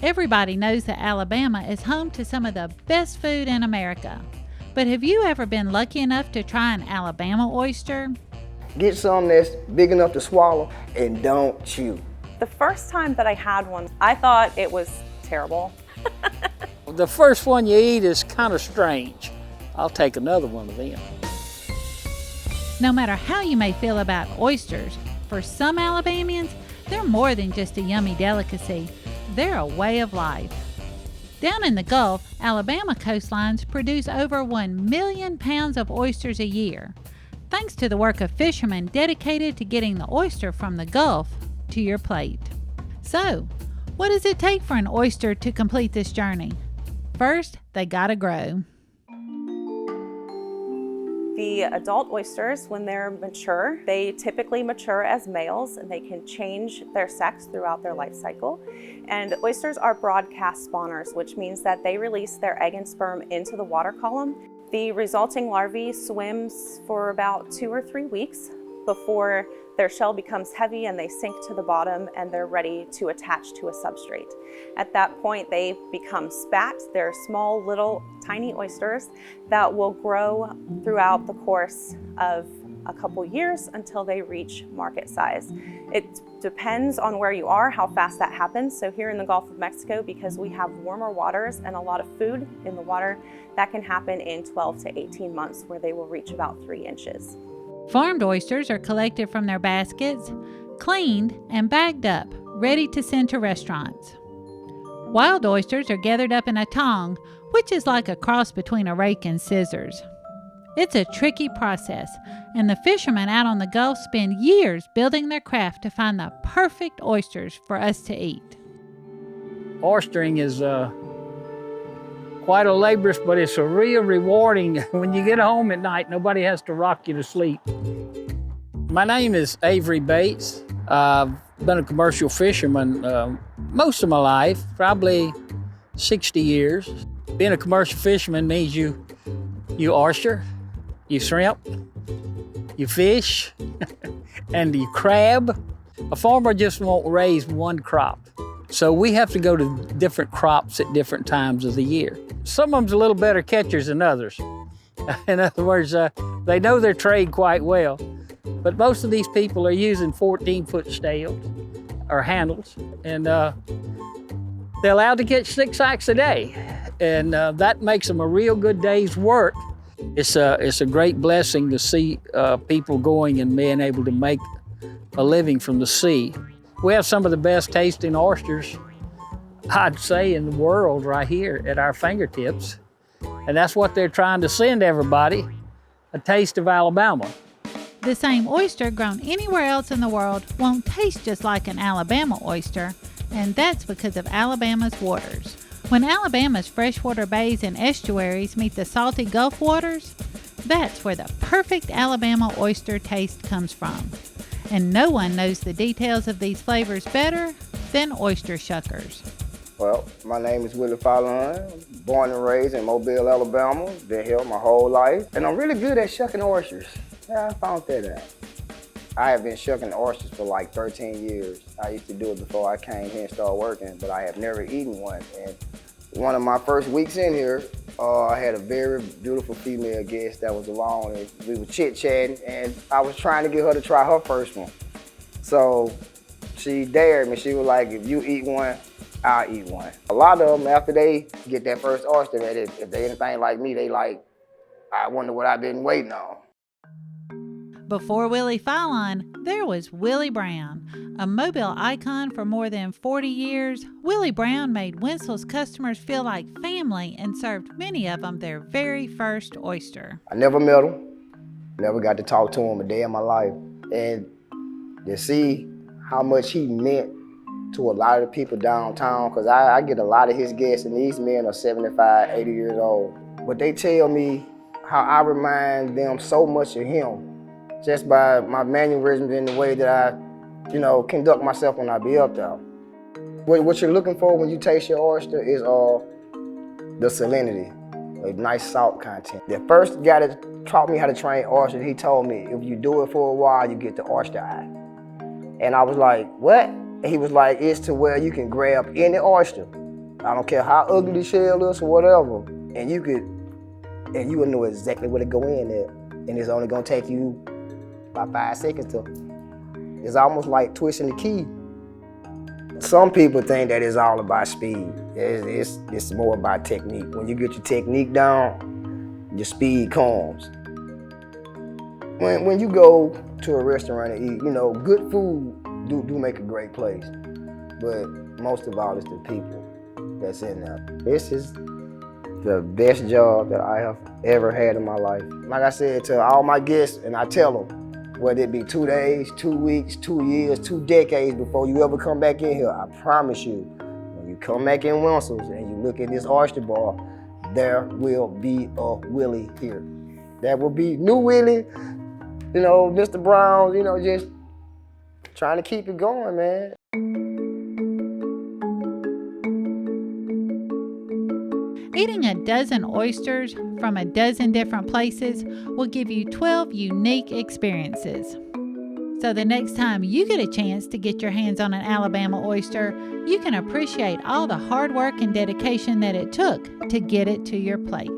Everybody knows that Alabama is home to some of the best food in America. But have you ever been lucky enough to try an Alabama oyster? Get some that's big enough to swallow and don't chew. The first time that I had one, I thought it was terrible. The first one you eat is kind of strange. I'll take another one of them. No matter how you may feel about oysters, for some Alabamians, they're more than just a yummy delicacy. They're a way of life. Down in the Gulf, Alabama coastlines produce over 1 million pounds of oysters a year, thanks to the work of fishermen dedicated to getting the oyster from the Gulf to your plate. So, what does it take for an oyster to complete this journey? First, they gotta grow. The adult oysters, when they're mature, they typically mature as males and they can change their sex throughout their life cycle. And oysters are broadcast spawners, which means that they release their egg and sperm into the water column. The resulting larvae swims for about 2 or 3 weeks before their shell becomes heavy and they sink to the bottom and they're ready to attach to a substrate. At that point, they become spats. They're small, little, tiny oysters that will grow throughout the course of a couple years until they reach market size. It depends on where you are, how fast that happens. So here in the Gulf of Mexico, because we have warmer waters and a lot of food in the water, that can happen in 12 to 18 months where they will reach about 3 inches. Farmed oysters are collected from their baskets, cleaned, and bagged up, ready to send to restaurants. Wild oysters are gathered up in a tong, which is like a cross between a rake and scissors. It's a tricky process, and the fishermen out on the Gulf spend years building their craft to find the perfect oysters for us to eat. Oystering is quite a laborious, but it's a real rewarding. When you get home at night, nobody has to rock you to sleep. My name is Avery Bates. I've been a commercial fisherman most of my life, probably 60 years. Being a commercial fisherman means you oyster, you shrimp, you fish, and you crab. A farmer just won't raise one crop. So we have to go to different crops at different times of the year. Some of them's a little better catchers than others. In other words, they know their trade quite well. But most of these people are using 14-foot scales or handles, and they're allowed to catch 6 sacks a day. And that makes them a real good day's work. It's a great blessing to see people going and being able to make a living from the sea. We have some of the best tasting oysters, I'd say, in the world right here at our fingertips. And that's what they're trying to send everybody, a taste of Alabama. The same oyster grown anywhere else in the world won't taste just like an Alabama oyster, and that's because of Alabama's waters. When Alabama's freshwater bays and estuaries meet the salty Gulf waters, that's where the perfect Alabama oyster taste comes from. And no one knows the details of these flavors better than oyster shuckers. Well, my name is Willie Fallon, born and raised in Mobile, Alabama. Been here my whole life. And I'm really good at shucking oysters. Yeah, I found that out. I have been shucking oysters for like 13 years. I used to do it before I came here and started working, but I have never eaten one. And one of my first weeks in here, I had a very beautiful female guest that was along, and we were chit-chatting, and I was trying to get her to try her first one. So she dared me. She was like, if you eat one, I'll eat one. A lot of them, after they get that first oyster, if they anything like me, they like, I wonder what I've been waiting on. Before Willie Fallon, there was Willie Brown. A Mobile icon for more than 40 years, Willie Brown made Winslow's customers feel like family and served many of them their very first oyster. I never met him, never got to talk to him a day in my life. And to see how much he meant to a lot of the people downtown, because I get a lot of his guests, and these men are 75, 80 years old. But they tell me how I remind them so much of him, just by my mannerisms and the way that I, conduct myself when I be up there. What you're looking for when you taste your oyster is the salinity, a nice salt content. The first guy that taught me how to train oysters, he told me, if you do it for a while, you get the oyster eye. And I was like, what? And he was like, it's to where you can grab any oyster I don't care how ugly the shell is or whatever, and you will know exactly where to go in at, and it's only gonna take you about 5 seconds to. It's almost like twisting the key. Some people think that it's all about speed. It's more about technique. When you get your technique down, your speed comes. When you go to a restaurant and eat, good food do make a great place. But most of all, it's the people that's in there. This is the best job that I have ever had in my life. Like I said to all my guests, and I tell them, whether it be 2 days, 2 weeks, 2 years, 2 decades before you ever come back in here, I promise you, when you come back in Winsel's and you look at this oyster bar, there will be a Willie here. There will be new Willie, Mr. Brown, just trying to keep it going, man. Eating a dozen oysters from a dozen different places will give you 12 unique experiences. So the next time you get a chance to get your hands on an Alabama oyster, you can appreciate all the hard work and dedication that it took to get it to your plate.